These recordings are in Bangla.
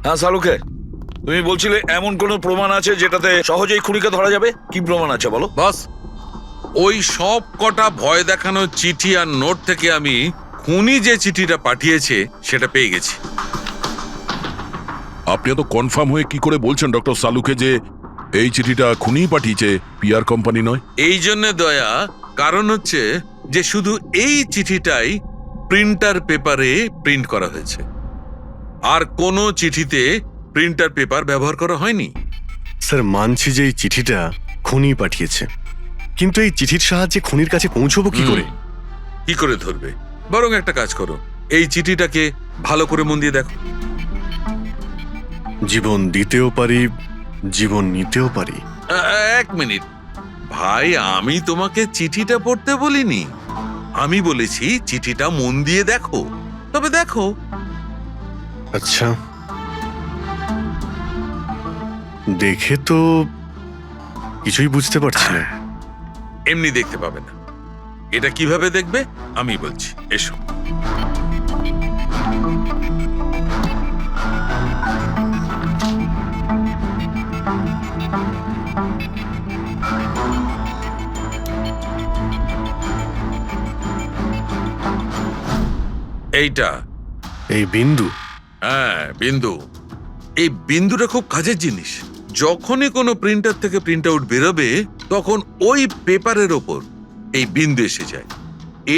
হ্যাঁ সালুকে, তুমি বলছিলে এমন কোনো প্রমাণ আছে যেটাতে সহজেই খুনিকে ধরা যাবে? কি প্রমাণ আছে বলো? বস, ওই সব কটা ভয় দেখানো চিঠি আর নোট থেকে আমি খুনি যে চিঠিটা পাঠিয়েছে সেটা পেয়ে গেছি। আপনি এত কনফার্ম হয়ে কি করে বলছেন ডক্টর সালুকে যে এই চিঠিটা খুনিই পাঠিয়েছে, পিআর কোম্পানি নয়? এই জন্য দয়া, কারণ হচ্ছে যে শুধু এই চিঠিটাই প্রিন্টার পেপারে প্রিন্ট করা হয়েছে, আর কোনো চিঠিতে প্রিন্টার পেপার ব্যবহার করা হয়নি। স্যার, মানছি যে এই চিঠিটা খুনি পাঠিয়েছে, কিন্তু এই চিঠির সাহায্যে খুনির কাছে পৌঁছবো কি করে? কি করে ধরবে? বরং একটা কাজ করো, এই চিঠিটাকে ভালো করে মন দিয়ে দেখো। জীবন দিতেও পারি, জীবন নিতেও পারি। এক মিনিট ভাই, আমি তোমাকে চিঠিটা পড়তে বলিনি, আমি বলেছি চিঠিটা মন দিয়ে দেখো। তবে দেখো। আচ্ছা, দেখে তো কিছুই বুঝতে পারছি না। এমনি দেখতে পাবে না, এটা কিভাবে দেখবে আমি বলছি, এসো। এইটা এই বিন্দু? হ্যাঁ, বিন্দু। এই বিন্দুটা খুব কাজের জিনিস। যখনই কোনো প্রিন্টার থেকে প্রিন্ট আউট বেরোবে তখন ওই পেপারের ওপর এই বিন্দু এসে যায়।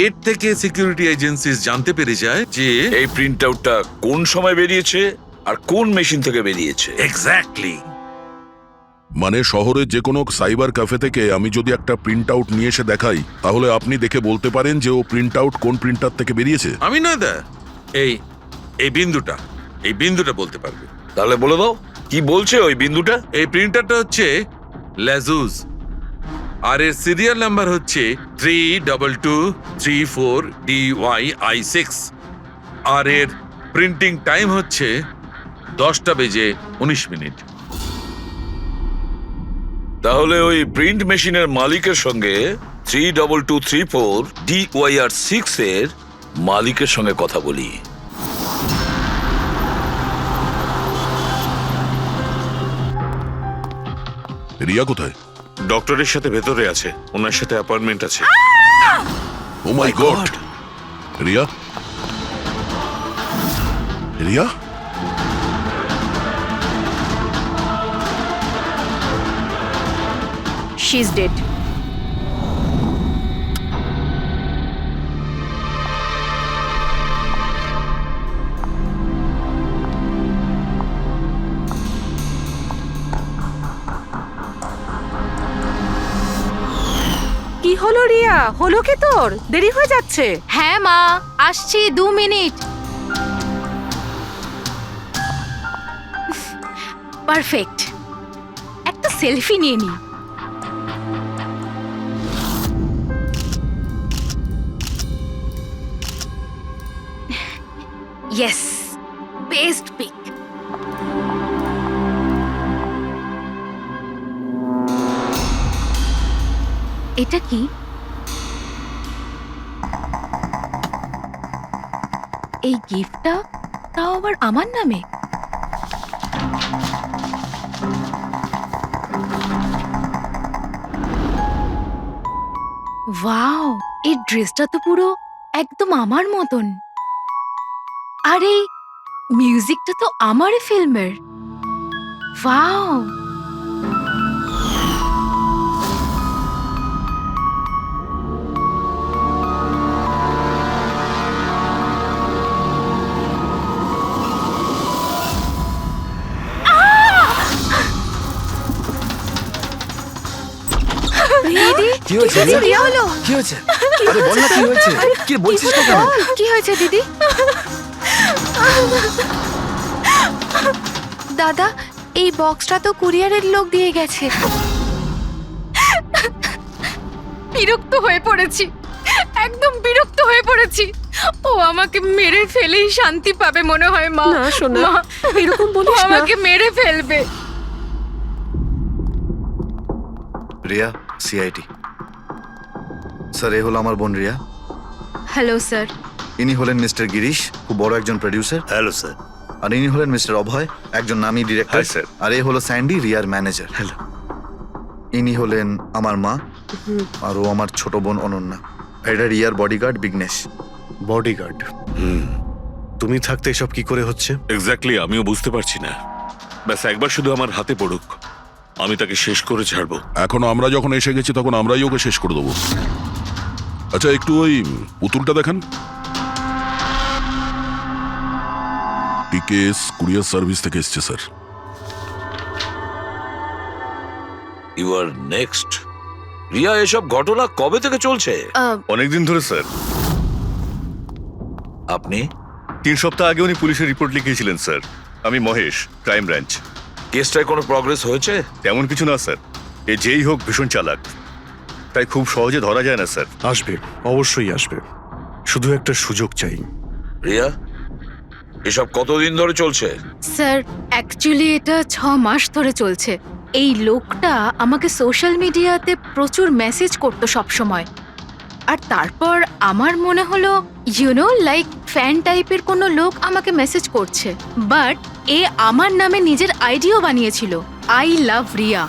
এর থেকে সিকিউরিটি এজেন্সিস জানতে পেরে যায় যে এই প্রিন্ট আউটটা কোন সময় বেরিয়েছে আর কোন মেশিন থেকে বেরিয়েছে। এক্স্যাক্টলি। মানে শহরের যে কোনো সাইবার ক্যাফে থেকে আমি যদি একটা প্রিন্ট আউট নিয়ে এসে দেখাই, তাহলে আপনি দেখে বলতে পারেন যে ও প্রিন্ট আউট কোন প্রিন্টার থেকে বেরিয়েছে? আমি নয় দা, এই এই বিন্দুটা বলতে পারবে। তাহলে বলে দাও কি বলছে ওই বিন্দুটা। এই প্রিন্টারটা হচ্ছে লেজুস, আর এর সিরিয়াল নাম্বার হচ্ছে 32234DYI6, আর এর প্রিন্টিং টাইম হচ্ছে 10:19। তাহলে ওই প্রিন্ট মেশিনের মালিকের সঙ্গে 32234DYR6 এর মালিকের সঙ্গে কথা বলি। রিয়া কোথায়? ডক্টরের সাথে ভেতরে আছে, ওনার সাথে অ্যাপয়েন্টমেন্ট আছে। Oh my god! Riya, Riya, She's dead. কি হলো রিয়া? হলো কি তোর? দেরি হয়ে যাচ্ছে। হ্যাঁ মা, আসছি 2 মিনিট। পারফেক্ট, একটা সেলফি নিয়ে নি। Yes, best pic. এটা কি? এই গিফটটা তাও আবার আমার নামে। ওয়াও, এই ড্রেসটা তো পুরো একদম আমার মতন। আর এই মিউজিকটা তো আমারই ফিল্মের। ওয়াও, দিদি কি হয়েছে? কি হলো? কি হয়েছে? আরে বল না কি হয়েছে? কি বলছিস না কেন? কি হয়েছে দিদি? দাদা, এই বক্সটা তো কুরিয়ারের লোক দিয়ে গেছে। বিরক্ত হয়ে পড়েছি, একদম বিরক্ত হয়ে পড়েছি। ও আমাকে মেরে ফেলেই শান্তি পাবে মনে হয় মা। না সোনা, মা, এরকম ও বলিস না। আমাকে মেরে ফেলবে। রিয়া, সিআইটি। স্যার, এ হলো আমার বোন রিয়া। Hello sir. ইনি হলেন মিস্টার গিরিশ, খুব বড় একজন প্রডিউসার। Hello sir. আর ইনি হলেন মিস্টার অভয়, একজন নামী ডিরেক্টর। Hi, sir. আর এ হলো স্যান্ডি, রিয়ার ম্যানেজার। হ্যালো। ইনি হলেন আমার মা, আর ও আমার ছোট বোন অনন্যা। এটা রিয়ার বডিগার্ড বিঘ্নেশ। বডিগার্ড, তুমি থাকতে এসব কি করে হচ্ছে? এক্স্যাক্টলি, আমিও বুঝতে পারছি না। ব্যাস একবার শুধু আমার হাতে পড়ুক, আমি তাকে শেষ করে ছাড়বো। এখন আমরা যখন এসে গেছি তখন আমরাই ওকে শেষ করে দেবো। আচ্ছা, একটু ওই পুতুলটা দেখান। টিকেএস কুরিয়ার সার্ভিস থেকে এসছে sir. You are next. Riya, এসব ঘটনা কবে থেকে চলছে? অনেকদিন ধরে স্যার। আপনি 3 সপ্তাহ আগে উনি পুলিশের রিপোর্ট লিখিয়েছিলেন স্যার। আমি মহেশ, ক্রাইম ব্রাঞ্চ। কেসটায় কোনো প্রগ্রেস হয়েছে? তেমন কিছু না স্যার, এ যেই হোক ভীষণ চালাক, তাই খুব সহজে ধরা যায় না স্যার। আসবে, অবশ্যই আসবে, শুধু একটা সুযোগ চাই। রিয়া, এসব কতদিন ধরে চলছে? স্যার, অ্যাকচুয়ালি এটা 6 মাস ধরে চলছে। এই লোকটা আমাকে সোশ্যাল মিডিয়াতে প্রচুর মেসেজ করতো সব সময়। আর তারপর আমার মনে হলো লাইক ফ্যান টাইপের কোনো লোক আমাকে মেসেজ করছে। বাট এ আমার নামে নিজের আইডিও বানিয়েছিল, I love Riya.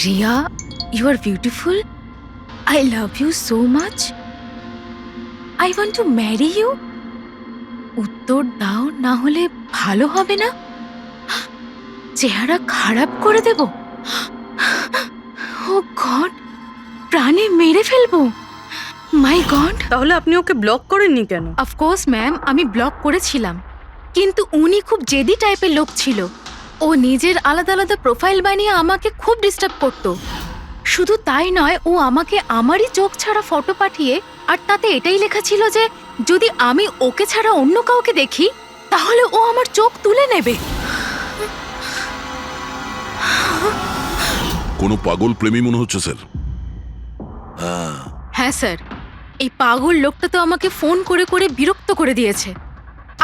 Riya, you are beautiful, I love you so much, I want to marry you. উত্তর দাও, না হলে ভালো হবে না। চেহারা খারাপ করে দেব। ও গড, প্রাণে মেরে ফেলবো। মাই গড। তাহলে আপনি ওকে ব্লক করেননি কেন? অফকোর্স ম্যাম, আমি ব্লক করেছিলাম, কিন্তু উনি খুব জেদি টাইপের লোক ছিল। ও নিজের আলাদা আলাদা প্রোফাইল বানিয়ে আমাকে খুব ডিস্টার্ব করতো। শুধু তাই নয়, ও আমাকে আমারই চোখ ছাড়া ফটো পাঠিয়ে, আর তাতে এটাই লেখা ছিল যে যদি আমি ওকে ছাড়া অন্য কাউকে দেখি তাহলে ও আমার চোখ তুলে নেবে। কোনো পাগল প্রেমী মনে হচ্ছে স্যার। হ্যাঁ স্যার, এই পাগল লোকটা তো আমাকে ফোন করে করে বিরক্ত করে দিয়েছে।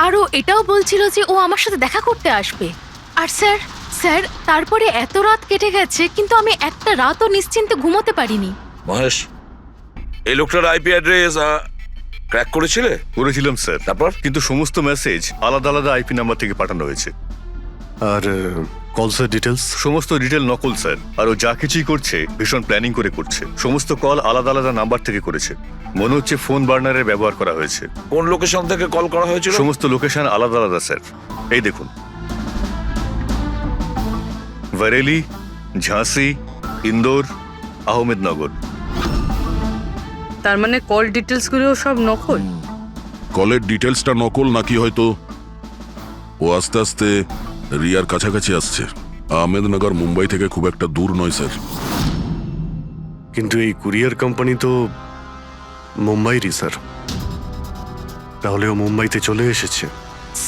আর ও এটাও বলছিল যে ও আমার সাথে দেখা করতে আসবে। আর স্যার স্যার তারপরে এত রাত কেটে গেছে, কিন্তু আমি একটা রাতও নিশ্চিন্তে ঘুমোতে পারিনি। মহেশ, এই লোকটার আইপি অ্যাড্রেস ক্র্যাক করেছিলে? করেছিলাম স্যার, তারপর? কিন্তু সমস্ত মেসেজ আলাদা আলাদা আইপি নাম্বার থেকে পাঠানো হয়েছে। আর কলসের ডিটেলস? সমস্ত ডিটেল নকল স্যার। আর ও যা কিছুই করছে ভীষণ প্ল্যানিং করে করছে। সমস্ত কল আলাদা আলাদা নাম্বার থেকে করেছে। মনে হচ্ছে ফোন বার্নারের ব্যবহার করা হয়েছে। কোন লোকেশন থেকে কল করা হয়েছিল? সমস্ত লোকেশন আলাদা আলাদা স্যার। এই দেখুন, বরেলি, ঝাঁসি, ইন্দোর, আহমেদনগর। তার মানে কল ডিটেলস গুলো সব নকল? কলের ডিটেলসটা নকল, নাকি হয়তো ও আস্তে আস্তে রিয়ার কাছাকাছি আসছে। আহমেদনগর মুম্বাই থেকে খুব একটা দূর নয় স্যার। কিন্তু এই কুরিয়ার কোম্পানি তো মুম্বাইরই স্যার। তাহলে ও মুম্বাইতে চলে এসেছে।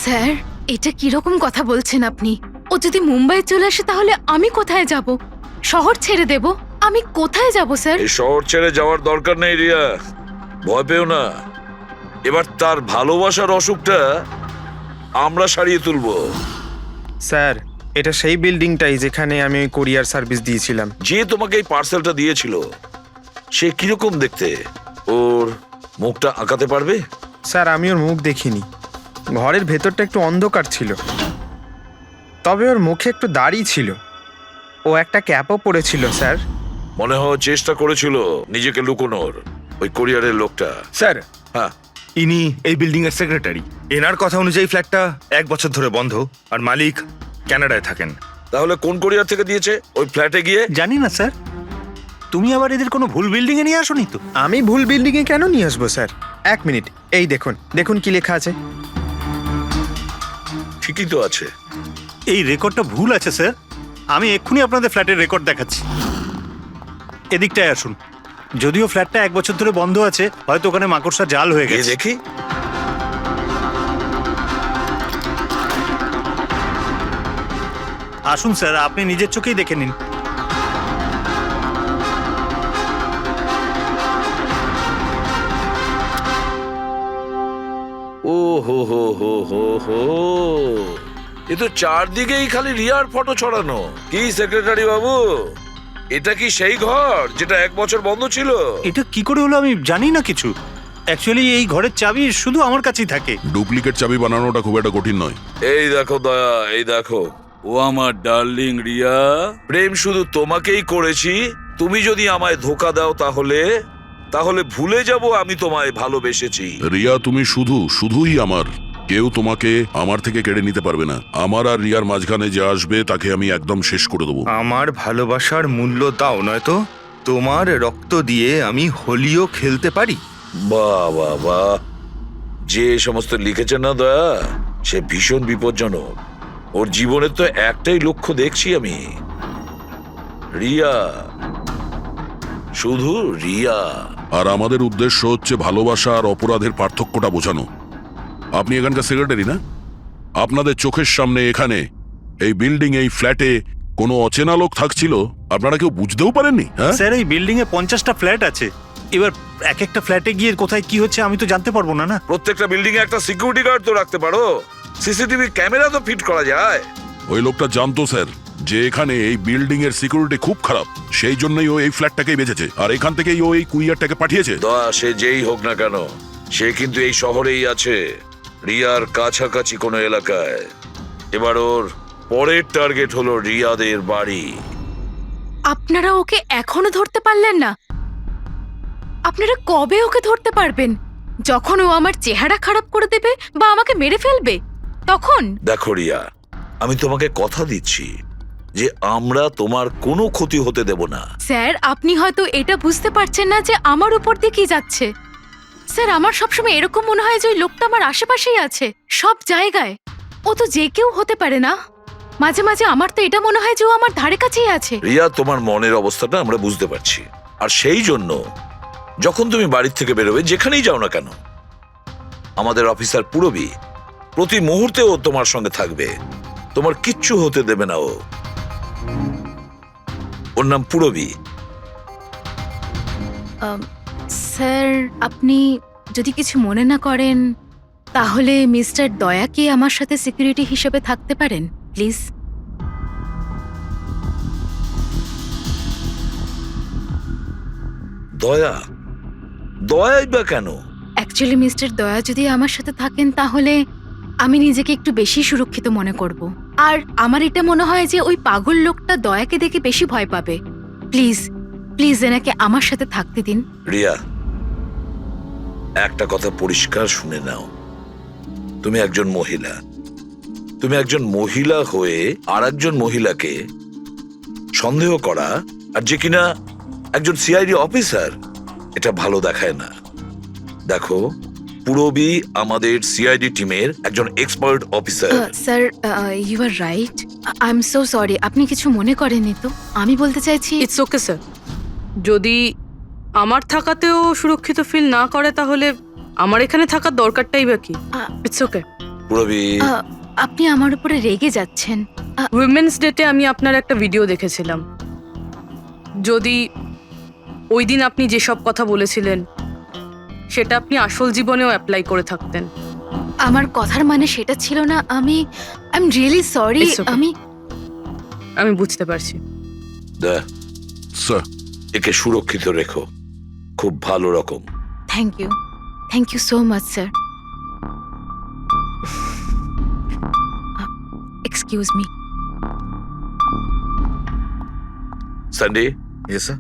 স্যার, এটা কিরকম কথা বলছেন আপনি? ও যদি মুম্বাই চলে আসে তাহলে আমি কোথায় যাব? শহর ছেড়ে দেব? আমি কোথায় যাব স্যার? এই শহর ছেড়ে যাওয়ার দরকার নেই রিয়া, ভয় পেও না। এবার তার ভালোবাসার অসুখটা আমরা সারিয়ে তুলবো। স্যার, এটা সেই বিল্ডিংটাই যেখানে আমি ওই কোরিয়ার সার্ভিস দিয়েছিলাম। যে তোমাকে এই পার্সেলটা দিয়েছিল সে কিরকম দেখতে? ওর মুখটা আঁকাতে পারবে? স্যার, আমি ওর মুখ দেখিনি। ঘরের ভেতরটা একটু অন্ধকার ছিল, তবে ওর মুখে একটু দাড়ি ছিল। ও একটা ক্যাপও পরেছিল স্যার। মনে হয় চেষ্টা করেছিল নিজেকে লুকোনোর ওই কোরিয়ারের লোকটা। স্যার, হ্যাঁ, ইনি এই বিল্ডিং এর সেক্রেটারি। এনার কথা অনুযায়ী ফ্ল্যাটটা 1 বছর ধরে বন্ধ, আর মালিক কানাডায় থাকেন। তাহলে কোন কোরিয়ার থেকে দিয়েছে? ওই ফ্ল্যাটে গিয়ে? জানি না স্যার, তুমি আবার এদের কোনো ভুল বিল্ডিং এ নিয়ে আসোনি তো? আমি ভুল বিল্ডিংয়ে কেন নিয়ে আসবো স্যার? 1 মিনিট, এই দেখুন দেখুন কি লেখা আছে। ঠিকই তো আছে। এই রেকর্ডটা ভুল আছে স্যার। আমি এক্ষুনি আপনাদের ফ্ল্যাটের রেকর্ড দেখাচ্ছি। এদিকটায় আসুন। যদিও ফ্ল্যাটটা 1 বছর ধরে বন্ধ আছে, হয়তো ওখানে মাকড়সা জাল হয়ে এই গেছে। দেখি। আসুন স্যার, আপনি নিজের চোখেই দেখে নিন। ও হো হো হো হো হো, এ তো চারদিকেই খালি রিয়ার ফটো ছড়ানো। কি সেক্রেটারি বাবু, এটা কি সেই ঘর যেটা 1 বছর বন্ধ ছিল? এটা কি করে হলো আমি জানি না কিছু। অ্যাকচুয়ালি এই ঘরের চাবি শুধু আমার কাছেই থাকে। ডুপ্লিকেট চাবি বানানোটা খুব একটা কঠিন নয়। এই দেখো দয়া, এই দেখো, ও আমার ডার্লিং রিয়া, প্রেম শুধু তোমাকেই করেছি। তুমি যদি আমায় ধোকা দাও তাহলে ভুলে যাব আমি তোমায় ভালোবেসেছি। রিয়া, তুমি শুধুই আমার। কেউ তোমাকে আমার থেকে কেড়ে নিতে পারবে না। আমার আর রিয়ার মাঝখানে যে আসবে তাকে আমি একদম শেষ করে দেবো। আমার ভালোবাসার মূল্য দাও, নয়তো তোমার রক্ত দিয়ে আমি হোলিও খেলতে পারি। বাহ বাহ বাহ, যে সমস্ত লিখেছে না দয়া, সে ভীষণ বিপজ্জনক। ওর জীবনের তো একটাই লক্ষ্য দেখছি আমি, রিয়া, শুধু রিয়া। আর আমাদের উদ্দেশ্য হচ্ছে ভালোবাসা আর অপরাধের পার্থক্যটা বোঝানো। আপনি এখানকার সেক্রেটারি না? আপনাদের চোখের সামনে এখানে এই বিল্ডিং, এই ফ্ল্যাটে কোনো অচেনা লোক থাকছিল, আপনারা কেউ বুঝতেও পারেননি? হ্যাঁ স্যার, এই বিল্ডিং এ 50টা ফ্ল্যাট আছে। এবার এক একটা ফ্ল্যাটে গিয়ে কোথায় কি হচ্ছে আমি তো জানতে পারবো না। না, প্রত্যেকটা বিল্ডিং এ একটা সিকিউরিটি গার্ড তো রাখতে পারো, সিসিটিভি ক্যামেরা তো ফিট করা যায়। ওই লোকটা জানতো স্যার যে এখানে এই বিল্ডিং এর সিকিউরিটি খুব খারাপ, সেই জন্যই ও এই ফ্ল্যাটটাকেই বেঁচেছে, আর এখান থেকেই ও এই কুইয়ারটাকে পাঠিয়েছে। দয়া, সে যেই হোক না কেন, সে কিন্তু এই শহরেই আছে, রিয়ার কাছাকাছি কোনো এলাকায়। এবার ওর পরের টার্গেট হলো রিয়াদের বাড়ি। আপনারা ওকে এখনো ধরতে পারলেন না? আপনারা কবে ওকে ধরতে পারবেন? যখন ও আমার চেহারা খারাপ করে দেবে বা আমাকে মেরে ফেলবে তখন? দেখো রিয়া, আমি তোমাকে কথা দিচ্ছি যে আমরা তোমার কোনো ক্ষতি হতে দেব না। স্যার, আপনি হয়তো এটা বুঝতে পারছেন না যে আমার উপর দিয়ে কি যাচ্ছে। স্যার, আমার সবসময় এরকম মনে হয় যে ওই লোকটা আমার আশেপাশেই আছে, সব জায়গায়। ও তো যে কেউ হতে পারে না। মাঝে মাঝে আমার তো এটা মনে হয় যে ও আমার ধারে কাছেই আছে। রিয়া, তোমার মনের অবস্থাটা আমরা বুঝতে পারছি, আর সেই জন্য যখন তুমি বাড়ির থেকে বেরোবে, যেখানেই যাও না কেন, আমাদের অফিসার পুরবী প্রতি মুহূর্তে ও তোমার সঙ্গে থাকবে, তোমার কিচ্ছু হতে দেবে না ও। ওর নাম পুরবী। স্যার, আপনি যদি কিছু মনে না করেন তাহলে মিস্টার দয়াকে আমার সাথে সিকিউরিটি হিসেবে থাকতে পারেন, প্লিজ। দয়া? দয়াই বা কেন? অ্যাকচুয়ালি মিস্টার দয়া যদি আমার সাথে থাকেন তাহলে আমি নিজেকে একটু বেশি সুরক্ষিত মনে করব। আর আমার এটা মনে হয় যে ওই পাগল লোকটা দয়াকে দেখে বেশি ভয় পাবে। প্লিজ প্লিজ এনাকে আমার সাথে থাকতে দিন। রিয়া, একটা কথা পরিষ্কার শুনে নাও, তুমি একজন মহিলা। তুমি একজন মহিলা হয়ে আর একজন মহিলাকে সন্দেহ করা, আর যে কিনা একজন সিআইডি অফিসার, এটা ভালো দেখায় না। দেখো, পুরবী আমাদের সিআইডি টিমের একজন expert officer. Sir, you are right. I am so sorry. আপনি কিছু মনে করেননি তো? আমি বলতে চাইছি, ইটস ওকে স্যার। যদি আমার থাকাতেও সুরক্ষিত ফিল না করে তাহলে আমার এখানে থাকার দরকারটাই বা কি? It's okay. পুরবী, আপনি আমার উপরে রেগে যাচ্ছেন। উইমেন্স ডেতে আমি আপনার একটা ভিডিও দেখেছিলাম। যদি ওই দিন আপনি যেসব কথা বলেছিলেন সেটা আপনি আসল জীবনেও অ্যাপ্লাই করে থাকতেন। আমার কথার মানে সেটা ছিল না। I am really sorry. It's okay. আমি বুঝতে পারছি। স্যার, একে সুরক্ষিত রেখো, খুব ভালো রকম। Thank you so much sir. Excuse me. Sunday. Yes sir.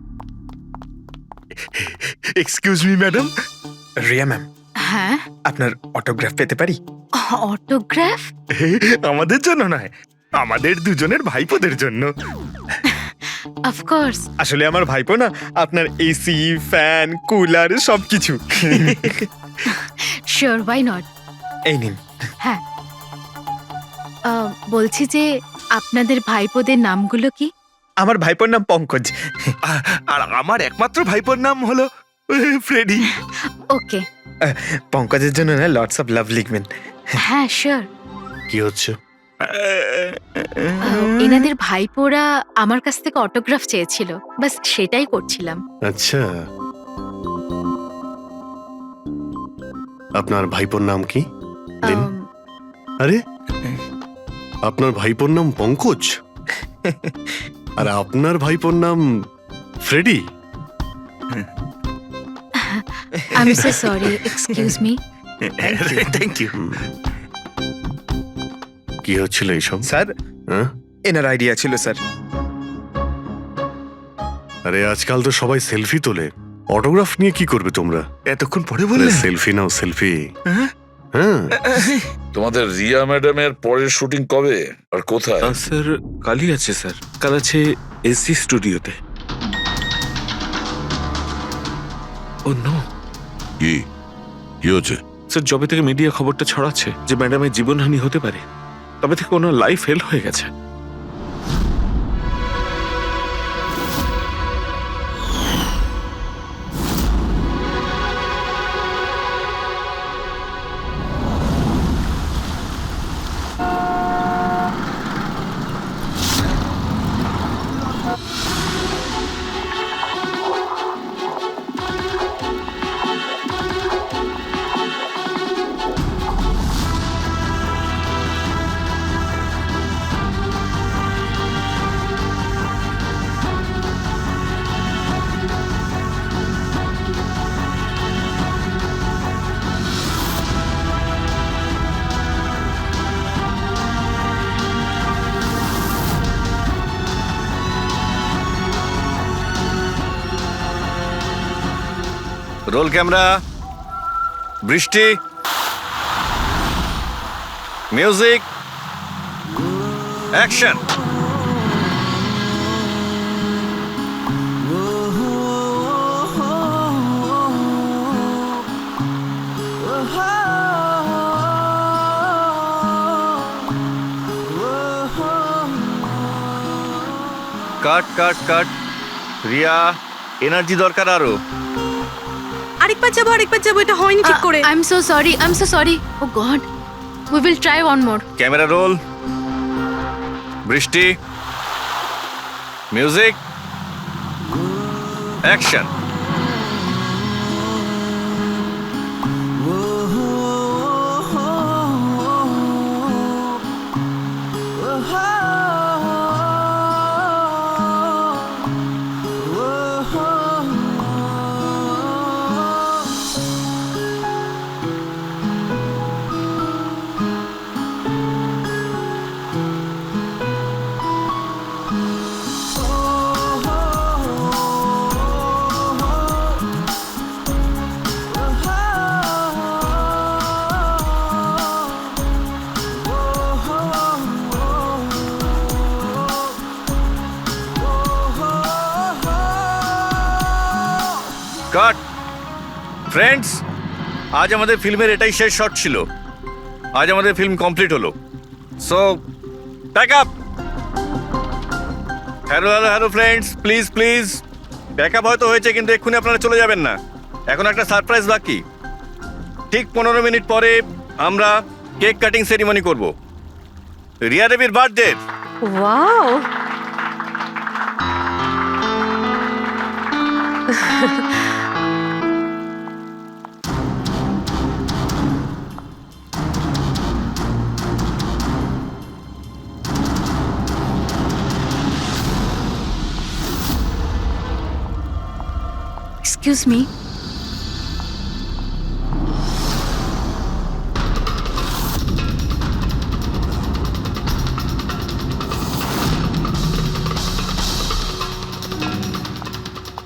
Excuse me madam. Riya ma'am, হ্যাঁ, আপনার অটোগ্রাফ পেতে পারি? অটোগ্রাফ? আমাদের জন্য নয়, আমাদের দুজনের ভাইপোদের জন্য। অফকোর্স। আসলে আমার ভাইপো না আপনার এসি, ফ্যান, কুলার সবকিছু। Sure, why not. এই নিন। হ্যাঁ, বলছি যে আপনাদের ভাইপোদের নামগুলো কি? আমার ভাইপোর নাম পঙ্কজ, আর আমার একমাত্র ভাইপোর নাম হলো ফ্রেডি। ওকে। পঙ্কজের জন্য না লটস অফ লাভ লিখবেন। হ্যাঁ, শিওর। কি হচ্ছে? এনাদের ভাইপোরা আমার কাছ থেকে অটোগ্রাফ চেয়েছিল, বাস সেটাই করছিলাম। আচ্ছা, আপনার ভাইপোর নাম কি? দিন। আরে, আপনার ভাইপোর নাম পঙ্কজ আর আপনার ভাইপোর নাম Freddy? I am so sorry, excuse me. Thank you. কি হচ্ছিল এইসব? স্যার, হ্যাঁ? এনার আইডিয়া ছিল স্যার। আরে আজকাল তো সবাই সেলফি তোলে, অটোগ্রাফ নিয়ে কি করবে তোমরা? এতক্ষণ পরে বললে? সেলফি নাও, সেলফি। হ্যাঁ? হ্যাঁ, তোমাদের রিয়া ম্যাডামের পরের শুটিং কবে আর কোথায়? স্যার কালই আছে স্যার, কাল আছে এসি স্টুডিওতে। ও নো কি কি হচ্ছে? স্যার, যবে থেকে মিডিয়া খবরটা ছড়াচ্ছে যে ম্যাডামের জীবনহানি হতে পারে, তবে থেকে ওনার লাইফ ফেল হয়ে গেছে। রোল ক্যামেরা, বৃষ্টি, music, action. Cut cut cut. Riya, energy দরকার আরো। আরেকবার যাবো, এটা হয়নি ঠিক করে। I am so sorry, I am so sorry. Oh God, we will try one more. Camera roll, বৃষ্টি, মিউজিক, অ্যাকশন। কাট। ফ্রেন্ডস, আজ আমাদের ফিল্মের এটাই শেষ শট ছিল। আজ আমাদের ফিল্ম কমপ্লিট হলো। So pack up. Hello hello hello friends, please please pack up হয়তো হয়েছে, কিন্তু এক্ষুনি আপনারা চলে যাবেন না। এখন একটা সারপ্রাইজ বাকি। ঠিক 15 মিনিট পরে আমরা কেক কাটিং সেরিমনি করব রিয়া দেবীর birthday. Wow, excuse me.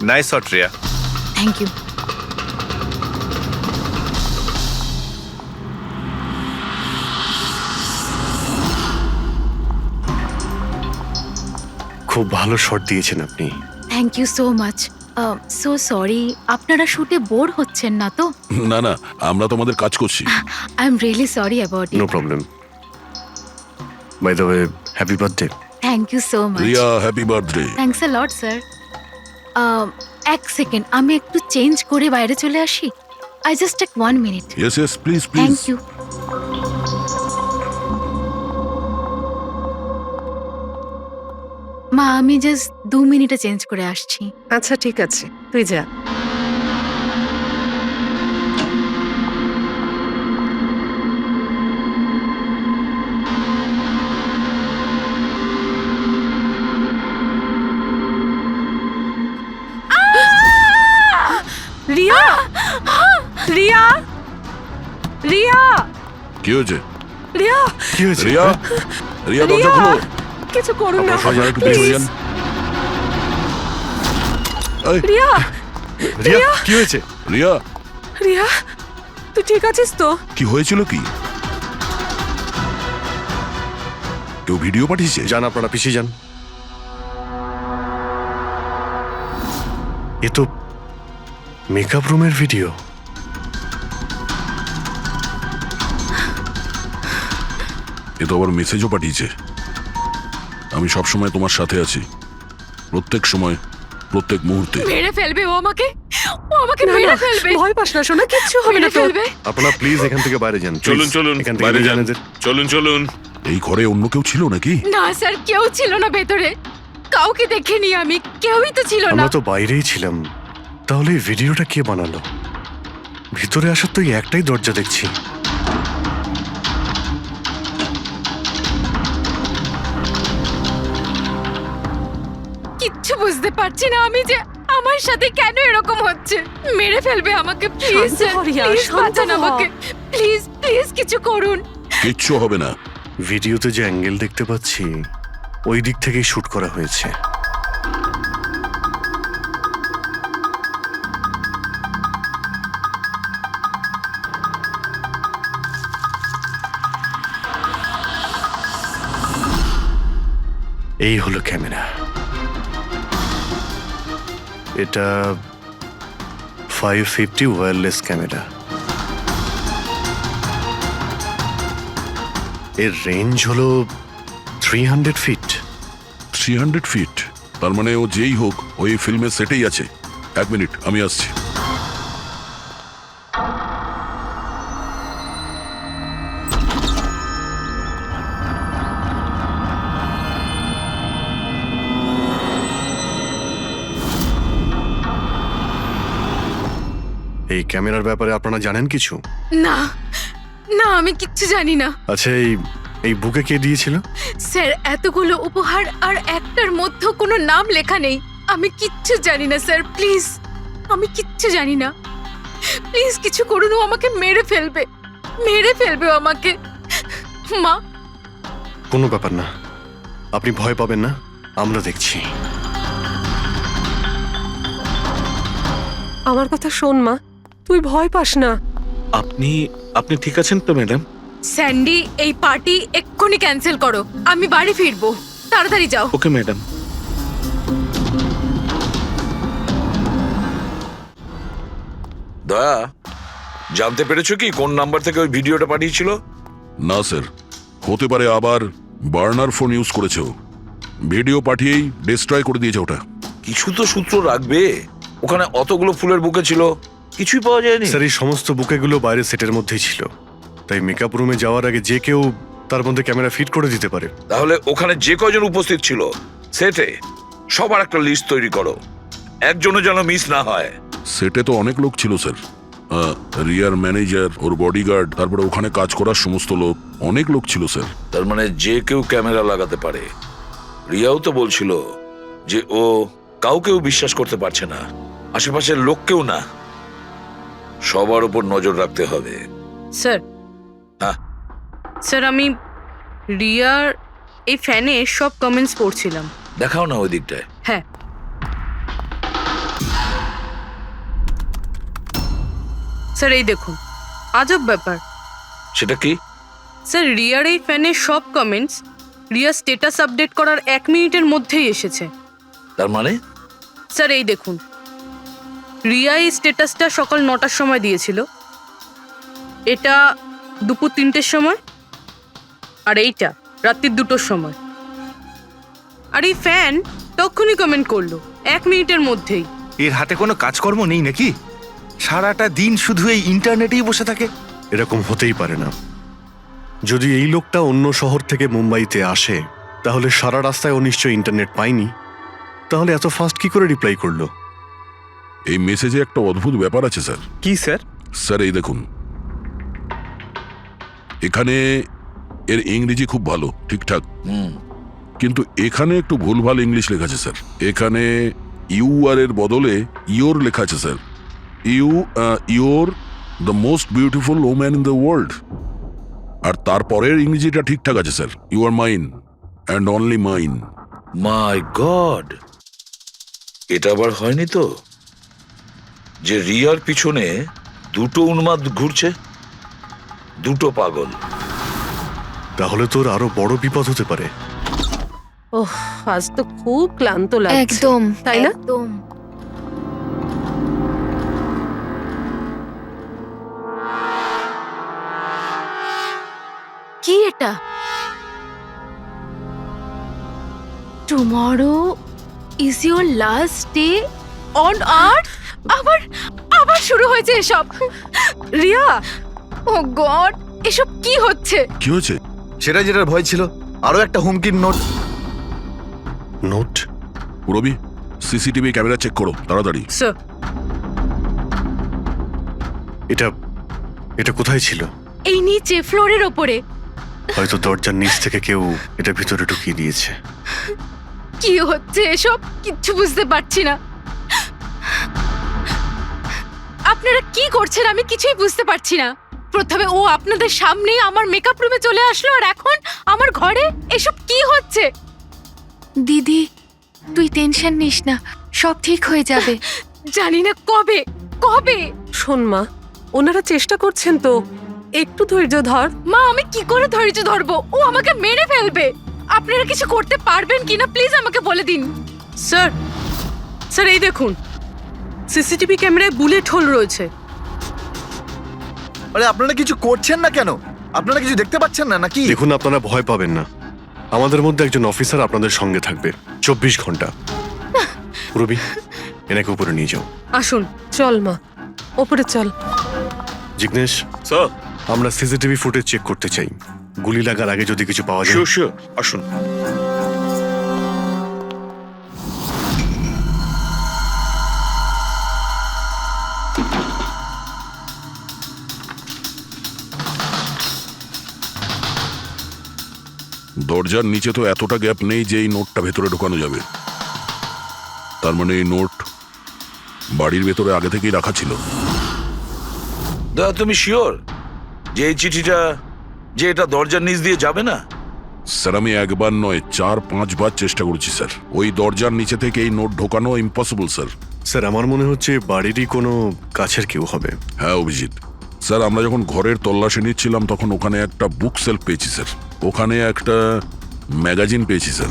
Nice shot Riya. Thank you. খুব ভালো শট দিয়েছেন আপনি। Thank you so much. So sorry, আপনারা শুটে বোর হচ্ছেন না তো? না না, আমরা তো আমাদের কাজ করছি। I am really sorry about no it. Problem. By the way, happy birthday. Thank you so much. Riya, happy birthday. Thanks a lot sir. এক সেকেন্ড, আমি একটু চেঞ্জ করে বাইরে চলে আসি। I just take 1 minute. Yes yes, please please. Thank you. মা, আমি জাস্ট 2 মিনিটে চেঞ্জ করে আসছি। আচ্ছা ঠিক আছে, তুই যা। রিয়া, রিয়া রিয়া কি হয়েছে? রিয়া কি হয়েছে? রিয়া, রিয়া দরজা রিয়া, খুলো। কিছু করুন না আপনারা সবাই একটু পিছনে Please, যান। এই, রিয়া রিয়া কি হয়েছে? রিয়া, রিয়া তুই ঠিক আছিস তো? কি হয়েছিল কি? কেউ ভিডিও পাঠিয়েছে? যান, আপনারা পিছিয়ে যান। এ তো মেকআপ রুমের ভিডিও। এ তো আবার মেসেজও পাঠিয়েছে। আমি সবসময় তোমার সাথে আছি, প্রত্যেক সময়, প্রত্যেক মুহূর্তে। মেরে ফেলবে ও আমাকে না, মেরে না, ফেলবে ভয় পাস না শোনা, কিচ্ছু হবে না মেরে তোর। ফেলবে আপনারা প্লিজ এখান থেকে বাইরে যান। please। চলুন চলুন এখান থেকে বাইরে যান, ম্যানেজার। চলুন চলুন। এই ঘরে অন্য কেউ ছিল নাকি? না স্যার, কেউ ছিল না ভেতরে, কাউকে দেখিনি আমি, কেউই তো ছিল না। আমরা তো বাইরেই ছিলাম। তাহলে এই ভিডিওটা কে বানালো? ভিতরে আসার তো এই একটাই দরজা দেখছি। কিচ্ছু বুঝতে পারছি না আমি যে আমার সাথে কেন এরকম হচ্ছে। মেরে ফেলবে আমাকে, প্লিজ শান্ত হ রিয়া, প্লিজ শান্ত বাঁচান হ। আমাকে, প্লিজ প্লিজ কিছু করুন। কিচ্ছু হবে না। ভিডিওতে যে অ্যাঙ্গেল দেখতে পাচ্ছি ওই দিক থেকেই শুট করা হয়েছে। এই হলো ক্যামেরা। এটা 550 ওয়্যারলেস ক্যামেরা। এর রেঞ্জ হলো 300 ফিট। 300 ফিট? তার মানে ও যেই হোক ওই ফিল্মের সেটেই আছে। এক মিনিট, আমি আসছি। এই ক্যামেরার ব্যাপারে আপনারা জানেন কিছু? না না, আমি কিচ্ছু জানি না আচ্ছা, এই বুকে কে দিয়েছিল? স্যার। এতগুলো উপহার আর একটার মধ্যে কোনো নাম লেখা নেই। আমি কিচ্ছু জানি না স্যার, প্লিজ, আমি কিচ্ছু জানি না। প্লিজ কিছু করুন, ও আমাকে মেরে ফেলবে, মেরে ফেলবে ও আমাকে। মা, কোনো ব্যাপার না, আপনি ভয় পাবেন না, আমরা দেখছি। আমার কথা শোন মা, তুই ভয় পাস না। আপনি ঠিক আছেন তো ম্যাডাম? স্যান্ডি, এই পার্টি এক্ষুনি ক্যান্সেল করো, আমি বাড়ি ফিরবো, তাড়াতাড়ি যাও। Okay madam. দয়া, জানতে পেরেছো কি কোন নাম্বার থেকে ওই ভিডিওটা পাঠিয়েছিল? না স্যার, হতে পারে আবার বার্নার ফোন ইউজ করেছে ও। ভিডিও পাঠিয়েই ডিস্ট্রয় করে দিয়েছে ওটা। কিছু তো সূত্র রাখবে। ওখানে অতগুলো ফুলের বুকে ছিল, কিছুই পাওয়া যায়নি। স্যার, এই সমস্ত বুকেগুলো বাইরে সেটের মধ্যেই ছিল, তাই মেকআপ রুমে যাওয়ার আগে যে কেউ তার মধ্যে ক্যামেরা ফিট করে দিতে পারে। তাহলে ওখানে যে কয়জন উপস্থিত ছিল সেটে সবার একটা লিস্ট তৈরি করো, একজনও যেন মিস না হয়। সেটে তো অনেক লোক ছিল স্যার। রিয়ার ম্যানেজার, ওর বডিগার্ড, তারপরে ওখানে কাজ করার সমস্ত লোক, অনেক লোক ছিল স্যার। তার মানে যে কেউ ক্যামেরা লাগাতে পারে। রিয়াও তো বলছিল যে ও কাউকেও বিশ্বাস করতে পারছে না, আশেপাশের লোককেও না, সবার উপর নজর রাখতে হবে। স্যার, হ্যাঁ। স্যার, আমি রিয়ার এই ফ্যানে সব কমেন্টস পড়ছিলাম। দেখাও না ওই দিকটায়। হ্যাঁ, স্যার এই দেখুন, আজব ব্যাপার। সেটা কি? স্যার, রিয়ার এই ফ্যানের সব কমেন্টস রিয়া স্ট্যাটাস আপডেট করার 1 মিনিটের মধ্যেই এসেছে। তার মানে? স্যার এই দেখুন, রিয়া এই স্ট্যাটাসটা সকাল 9টার সময় দিয়েছিল, এটা দুপুর 3টের সময়, আর এইটা রাত্রি 2টোর সময়। আর এই ফ্যান তখনই কমেন্ট করলো 1 মিনিটের মধ্যেই। এর হাতে কোনো কাজকর্ম নেই নাকি? সারাটা দিন শুধু এই ইন্টারনেটেই বসে থাকে। এরকম হতেই পারে না। যদি এই লোকটা অন্য শহর থেকে মুম্বাইতে আসে, তাহলে সারা রাস্তায় ও নিশ্চয়ই ইন্টারনেট পায়নি। তাহলে এত ফাস্ট কি করে রিপ্লাই করলো? এই মেসেজে একটা অদ্ভুত ব্যাপার আছে স্যার। কি স্যার? স্যার এই দেখুন, এখানে এর ইংরেজি খুব ভালো, ঠিকঠাক, কিন্তু এখানে একটু ভুলভাল ইংলিশ লেখা আছে স্যার। এখানে ইউ আর এর বদলে ইয়োর লেখা আছে sir. Your the most beautiful woman in the world. আর তারপরের ইংরেজিটা ঠিকঠাক আছে sir, you are mine and only mine. My god, এটা আবার হয়নি তো যে রিয়ার পিছনে দুটো উন্মাদ ঘুরছে, দুটো পাগল। তাহলে তোর আরো বড় বিপদ হতে পারে। ওহ, আজ তো খুব ক্লান্ত লাগছে, একদম, তাই না? একদম। কি এটা? Tomorrow is your last day on earth. আবার আবার শুরু হয়েছে এসব। রিয়া, ও গড, এসব কি হচ্ছে? কি হয়েছে? সেটা যেটার ভয় ছিল, আরো একটা হুমকির নোট। নোট? রবি, সিসিটিভি ক্যামেরা চেক করো তাড়াতাড়ি। স্যার, এটা এটা কোথায় ছিল? এই নিচে ফ্লোরের ওপরে। হয়তো দরজার নিচ থেকে কেউ এটা ভিতরে ঢুকিয়ে দিয়েছে। কি হচ্ছে এসব? কিচ্ছু বুঝতে পারছি না। আপনারা কি করছেন আমি কিছুই বুঝতে পারছি না। প্রথমে ও আপনাদের সামনেই আমার মেকআপ রুমে চলে আসলো, আর এখন আমার ঘরে এসব কি হচ্ছে? দিদি, তুই টেনশন নিস না, সব ঠিক হয়ে যাবে। জানি না কবে কবে। শোন মা, ওনারা চেষ্টা করছেন তো, একটু ধৈর্য ধর। মা, আমি কি করে ধৈর্য ধরবো? ও আমাকে মেরে ফেলবে। আপনারা কিছু করতে পারবেন কিনা প্লিজ আমাকে বলে দিন। স্যার, স্যার এই দেখুন, সিসিটিভি ক্যামেরায় বুলেট হোল রয়েছে। আরে আপনারা কিছু করছেন না কেন? আপনারা কিছু দেখতে পাচ্ছেন না নাকি? দেখুন, আপনারা ভয় পাবেন না। আমাদের মধ্যে একজন অফিসার আপনাদের সঙ্গে থাকবে 24 ঘন্টা। রবি, এনাকে উপরে নিয়ে যাও। আসুন। চল মা, ওপরে চল। জিগ্নেশ, স্যার, আমরা সিসিটিভি ফুটেজ চেক করতে চাই। গুলি লাগার আগে যদি কিছু পাওয়া যায়। শিওর শিওর, আসুন। দরজার নিচে তো এতটা গ্যাপ নেই যে এই নোটটা ভেতরে ঢোকানো যাবে। তার মানে এই নোট বাড়ির ভেতরে আগে থেকেই রাখা ছিল। দাদা, তুমি শিওর যে এই চিঠিটা যে এটা দরজার নিচ দিয়ে যাবে না? স্যার, আমি একবার নয় 4-5 বার চেষ্টা করেছি স্যার। ওই দরজার নিচে থেকে এই নোট ঢোকানো ইম্পসিবল স্যার। স্যার, আমার মনে হচ্ছে বাড়িরই কোনো কাছের কেউ হবে। হ্যাঁ অভিজিৎ স্যার, আমরা যখন ঘরের তল্লাশি নিচ্ছিলাম তখন ওখানে একটা বুক সেলফ পেয়েছি স্যার। ওখানে একটা ম্যাগাজিন পেয়েছি স্যার।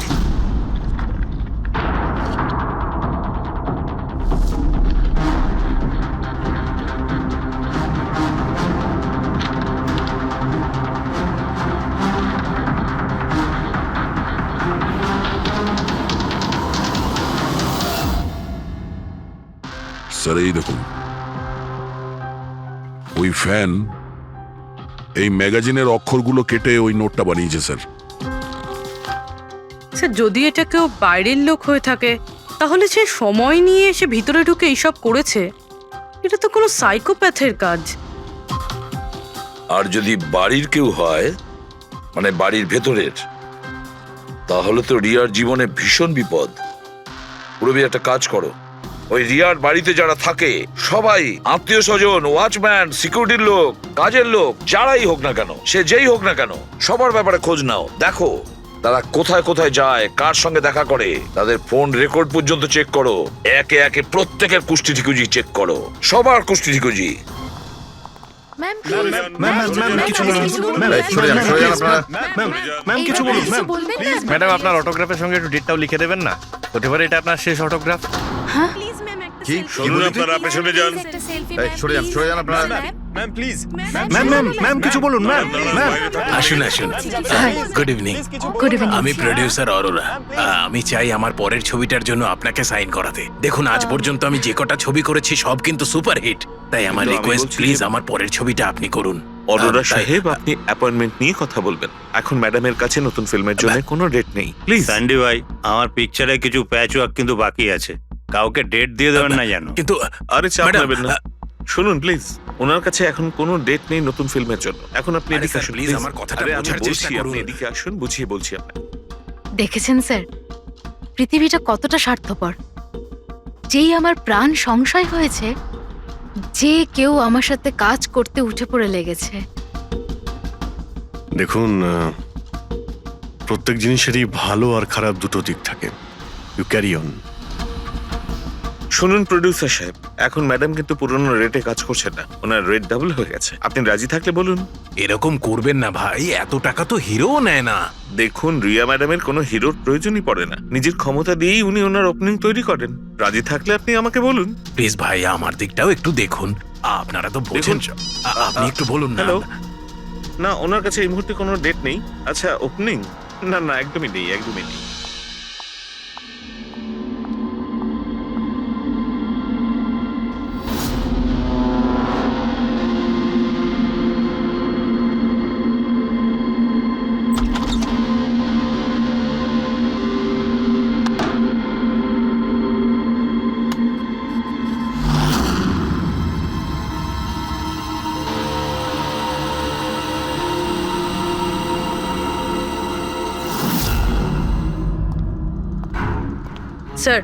স্যার এই দেখুন, ওই ফ্যান এই ম্যাগাজিনের অক্ষরগুলো কেটে ওই নোটটা বানিয়েছে স্যার। স্যার, যদি এটা কেউ বাইরের লোক হয়ে থাকে তাহলে সে সময় নিয়ে এসে ভিতরে ঢুকে এইসব করেছে। এটা তো কোনো সাইকোপ্যাথের কাজ। আর যদি বাড়ির কেউ হয়, মানে বাড়ির ভেতরের, তাহলে তো রিয়ার জীবনে ভীষণ বিপদ। রবি, একটা কাজ করো, ওই রিয়ার বাড়িতে যারা থাকে সবাই, আত্মীয় স্বজন, ওয়াচম্যান, সিকিউরিটির লোক, কাজের লোক, যারাই হোক না কেন, সে যেই হোক না কেন, সবার ব্যাপারে খোঁজ নাও। দেখো তারা কোথায় কোথায় যায়, কার সঙ্গে দেখা করে, তাদের ফোন রেকর্ড পর্যন্ত চেক করো। একে একে প্রত্যেকের কুষ্টি ঠিকুজি চেক করো, সবার কুষ্টি ঠিকুজি। ম্যাম, কিছু বলুন। ম্যাম কিছু বলুন। ম্যাডাম, আপনার অটোগ্রাফের সঙ্গে একটু ডেটটাও লিখে দেবেন না? হতে পারে এটা আপনার শেষ অটোগ্রাফ। কি শুনুন, আপনারা পেছনে যান। সরে যান আপনারা। ম্যাম কিছু বলুন। ম্যাম আসুন আসুন। Good evening. Good evening. আমি প্রডিউসার অরোরা। আমি চাই আমার পরের ছবিটার জন্য আপনাকে সাইন করাতে। দেখুন, আজ পর্যন্ত আমি যে কটা ছবি করেছি সব কিন্তু সুপারহিট। তাই আমার কিন্তু আমি রিকোয়েস্ট, বলছি প্লিজ যে- আমার পরের ছবিটা আপনি করুন। অরোরা তাই- সাহেব, আপনি অ্যাপয়েন্টমেন্ট নিয়ে কথা বলবেন। এখন ম্যাডামের কাছে নতুন ফিল্মের জন্য কোনো ডেট নেই, প্লিজ। স্যান্ডি ভাই, আমার পিকচারে কিছু প্যাচ ওয়ার্ক কিন্তু বাকি আছে। কাউকে ডেট দিয়ে দেবেন না জানো। কিন্তু আরে চাপ ম্যাডাম, নেবেন না। শুনুন প্লিজ, ওনার কাছে এখন কোনো ডেট নেই নতুন ফিল্মের জন্য। এখন আপনি আরে এদিকে স্যার, আসুন প্লিজ আমার কথাটা আরে আমি বোঝার চেষ্টা বলছি, আপনি করুন। এদিকে আসুন, বুঝিয়ে বলছি আপনাকে। দেখেছেন স্যার, পৃথিবীটা কতটা স্বার্থপর। যেই আমার প্রাণ সংশয় হয়েছে, যে কেউ আমার সাথে কাজ করতে উঠে পড়ে লেগেছে। দেখুন, প্রত্যেক জিনিসেরই ভালো আর খারাপ দুটো দিক থাকে। You carry on. শুনুন প্রডিউসার সাহেব, এখন ম্যাডাম কিন্তু পুরনো রেটে কাজ করছে না, ওনার রেট ডাবল হয়ে গেছে। আপনি রাজি থাকলে বলুন। এরকম করবেন না ভাই, এত টাকা তো হিরোও নেয় না। দেখুন, রিয়া ম্যাডামের কোনো হিরোর প্রয়োজনই পড়ে না, নিজের ক্ষমতা দিয়েই উনি ওনার ওপেনিং তৈরি করেন। রাজি থাকলে আপনি আমাকে বলুন। প্লিজ ভাই, আমার দিকটাও একটু দেখুন। আপনারা তো বোঝেন। আপনি একটু বলুন না। হ্যালো, না ওনার কাছে এই মুহূর্তে কোনো ডেট নেই। আচ্ছা, ওপেনিং? না না, একদমই নেই, একদমই নেই। স্যার,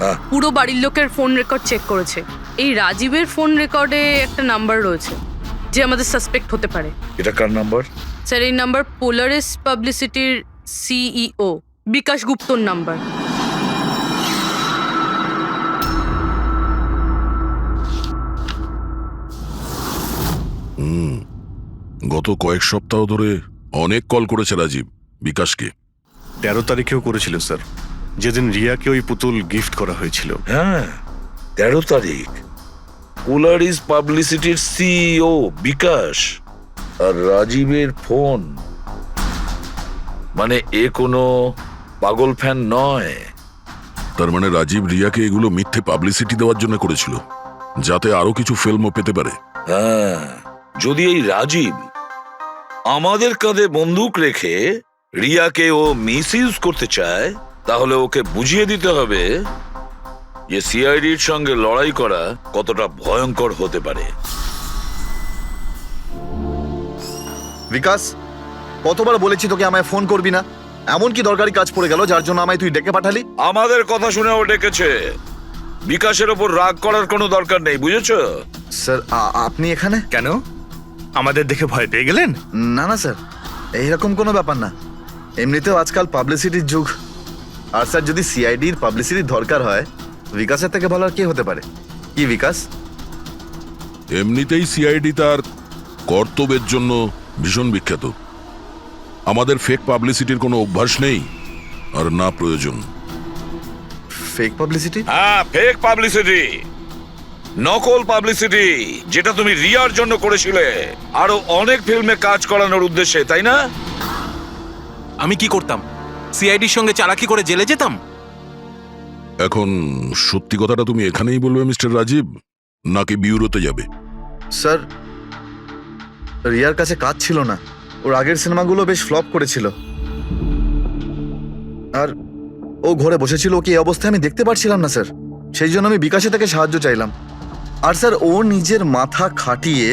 হ্যাঁ। পুরো বাড়ির লোকের ফোন রেকর্ড চেক করেছে। এই রাজীবের ফোন রেকর্ডে একটা নাম্বার রয়েছে যে আমাদের সাসপেক্ট হতে পারে। এটা কার নাম্বার? স্যার, এই নাম্বার পোলারিস পাবলিসিটির সিইও বিকাশ গুপ্তর নাম্বার। গত কয়েক সপ্তাহ ধরে অনেক কল করেছে রাজীব বিকাশকে। 13 তারিখেও করেছিল স্যার, যেদিন রিয়াকে ওই পুতুল গিফট করা হয়েছিল। হ্যাঁ, 13 তারিখ। পোলারিস পাবলিসিটির সিইও বিকাশ আর রাজীবের ফোন। মানে এ কোনো পাগল ফ্যান নয়। তার মানে রাজীব রিয়াকে এগুলো মিথ্যে পাবলিসিটি দেওয়ার জন্য করেছিল, যাতে আরো কিছু ফিল্মও পেতে পারে। হ্যাঁ, যদি এই রাজীব আমাদের কাঁধে বন্দুক রেখে রিয়াকে ও মিসইউজ করতে চায়, তাহলে ওকে বুঝিয়ে দিতে হবে যে সিআইডির সঙ্গে লড়াই করা কতটা ভয়ঙ্কর হতে পারে। বিকাশ, কতবার বলেছি তোকে আমায় ফোন করবি না? এমন কি দরকারি কাজ পড়ে গেল যার জন্য আমায় তুই ডেকে পাঠালি? আমাদের কথা শুনে ও ডেকেছে। বিকাশের ওপর রাগ করার কোনো দরকার নেই, বুঝেছো? স্যার, আপনি এখানে কেন আমাদের দেখে ভয় পেয়ে গেলেন? না না স্যার, এইরকম কোনো ব্যাপার না। এমনিতেও আজকাল পাবলিসিটির যুগ। আর স্যার, যদি সিআইডির পাবলিসিটির দরকার হয়, বিকাশের থেকে ভালো আর কে হতে পারে? কি বিকাশ? এমনিতেই সিআইডি তার কর্তব্যের জন্য ভীষণ বিখ্যাত। আমাদের ফেক পাবলিসিটির কোনো অভ্যাস নেই, আর না প্রয়োজন। Fake publicity? হ্যাঁ, ফেক পাবলিসিটি, নকল পাবলিসিটি, যেটা তুমি রিয়ার জন্য করেছিলে আরো অনেক ফিল্মে কাজ করানোর উদ্দেশ্যে, তাই না? আমি কি করতাম? সিআইডির সঙ্গে চালাকি করে জেলে যেতাম? এখন সত্যি কথাটা তুমি এখানেই বলবে মিস্টার রাজীব, নাকি বিউরোতে যাবে? স্যার, রিয়ার কাছে কাজ ছিল না। ওর আগের সিনেমাগুলো বেশ ফ্লপ করেছিল, আর ও ঘরে বসেছিল। ওকে এই অবস্থায় আমি দেখতে পারছিলাম না স্যার, সেই জন্য আমি বিকাশে থেকে সাহায্য চাইলাম। আর স্যার, ও নিজের মাথা খাটিয়ে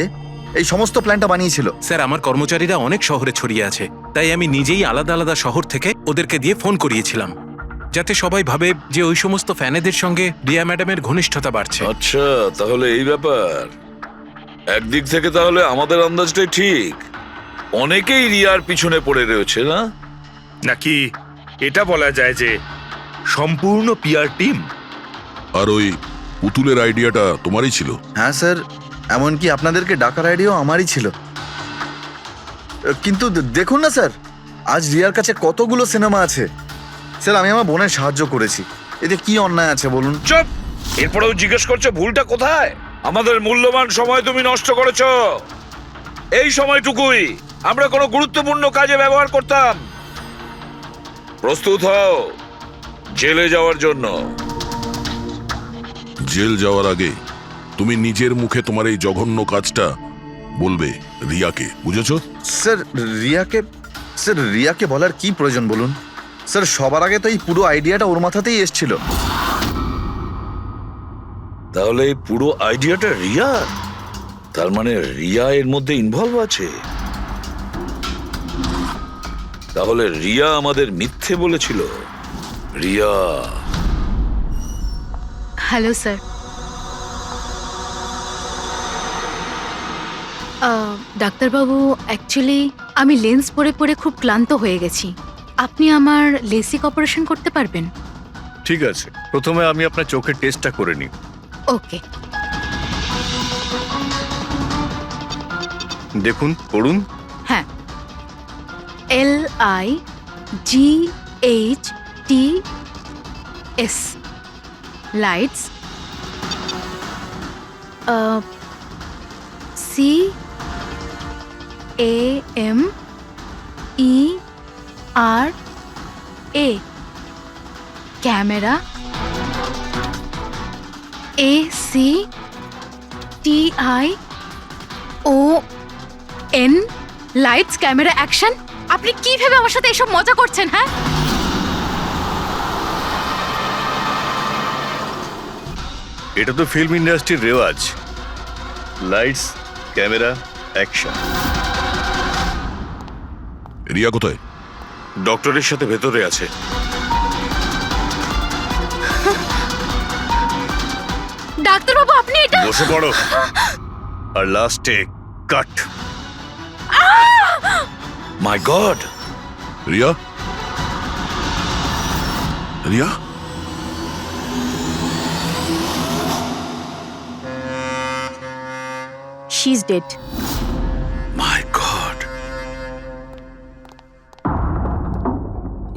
এই সমস্ত প্ল্যানটা বানিয়েছিল। স্যার, আমার কর্মচারীরা অনেক শহরে ছড়িয়ে আছে, তাই আমি নিজেই আলাদা আলাদা শহর থেকে ওদেরকে দিয়ে ফোন করিয়েছিলাম, যাতে সবাই ভাবে যে ওই সমস্ত ফ্যানেদের সঙ্গে রিয়া ম্যাডামের ঘনিষ্ঠতা বাড়ছে। আচ্ছা, তাহলে এই ব্যাপার। একদিক থেকে তাহলে আমাদের আন্দাজটাই ঠিক, অনেকেই রিয়ার পিছনে পড়ে রয়েছে, না? নাকি এটা বলা যায় যে সম্পূর্ণ পিআর টিম? আর ওই পুতুলের আইডিয়াটা তোমারই ছিল? হ্যাঁ স্যার, এমনকি আপনাদেরকে ডাকার আইডিয়াও আমারই ছিল। কিন্তু দেখুন না স্যার, আজ রিয়ার কাছে কতগুলো সিনেমা আছে। স্যার, আমি আমার বোনের সাহায্য করেছি, এতে কি অন্যায় আছে বলুন? চুপ! এরপরেও জিজ্ঞেস করছো ভুলটা কোথায়? আমাদের মূল্যবান সময় তুমি নষ্ট করেছো। এই সময়টুকুই আমরা কোনো গুরুত্বপূর্ণ কাজে ব্যবহার করতাম। প্রস্তুত হও জেলে যাওয়ার জন্য। জেল যাওয়ার আগে তুমি নিজের মুখে তোমার এই জঘন্য কাজটা বলবে রিয়াকে, বুঝেছো? স্যার, রিয়াকে বলার কি প্রয়োজন বলুন? স্যার, সবার আগে তো এই পুরো আইডিয়াটা ওর মাথাতেই এসেছিল। তাহলে এই পুরো আইডিয়াটা রিয়া? তার মানে রিয়া এর মধ্যে ইনভলভ আছে। তাহলে রিয়া আমাদের মিথ্যে বলেছিল। রিয়া। Hello sir. ডাক্তারবাবু, অ্যাকচুয়ালি আমি লেন্স পরে পরে খুব ক্লান্ত হয়ে গেছি। আপনি আমার লেসিক অপারেশন করতে পারবেন? ঠিক আছে, প্রথমে আমি আপনার চোখের টেস্টটা করে নিই। ওকে। দেখুন, পড়ুন। হ্যাঁ, LIGHTS lights, CAMERA camera, ACTION lights, camera, action. আপনি কি ভেবে আমার সাথে এসব মজা করছেন? হ্যাঁ, এটা তো ফিল্ম ইন্ডাস্ট্রির রেওয়াজ। Lights, camera, action. রিয়া কোথায়? ডক্টরের সাথে ভেতরে আছে। ডাক্তারবাবু আপনি এটা বসে পড়ো। আর লাস্টে cut. My god! Riya? Riya? She is dead. My god!